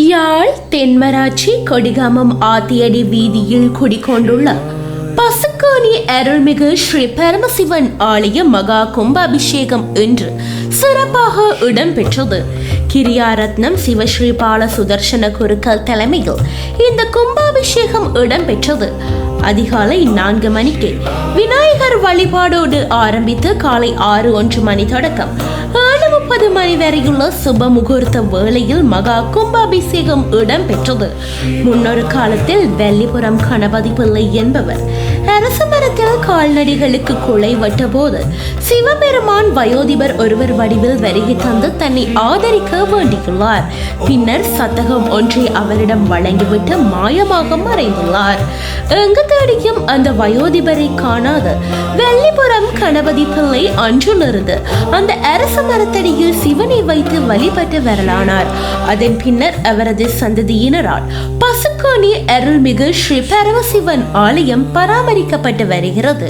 யாழ் தென்மராட்சி கொடிகாமம் ஆத்தியடி வீதியில் குடிக்கொண்டுள்ள பசுக்காணி அருள்மிகு ஸ்ரீ பரமசிவன் ஆலய மகா கும்பாபிஷேகம் இன்று சிறப்பாக இடம்பெற்றது. கிரியாரத்னம் சிவஸ்ரீ பால சுதர்சன குருக்கள் தலைமையில் இந்த கும்பாபிஷேகம் இடம்பெற்றது. அதிகாலை 4 மணிக்கு விநாயகர் வழிபாடோடு ஆரம்பித்து காலை 6:01 மணி தொடக்கம் 7:30 மணி வரையுள்ள சுப முகூர்த்த வேளையில் மகா கும்பாபிஷேகம் இடம்பெற்றது. முன்னொரு காலத்தில் வெள்ளிபுரம் கணபதி பிள்ளை என்பவர் அரச மரத்தில் கால்நடைகளுக்கு குலை வட்ட போது சிவபெருமான் வயோதிபர் ஒருவர் வடிவில் வருகை தந்து தன்னை ஆதரிக்க வேண்டியுள்ளார். பின்னர் சத்தகம் ஒன்றை அவரிடம் வழங்கிவிட்டு மாயமாக மறைந்துள்ளார். எங்கு தேடியும் அந்த வயோதிபரை காணாத வெள்ளிபுரம் கணபதி பிள்ளை அன்றிலிருந்து அந்த அரச மரத்தடியில் சிவனை வைத்து வழிபட்டு வரலானார். அதன் பின்னர் அவரது சந்ததியினரால் பசுக்காணி அருள்மிகு ஸ்ரீ பரமசிவன் ஆலயம் பராமரிக்கப்பட்டு வருகிறது.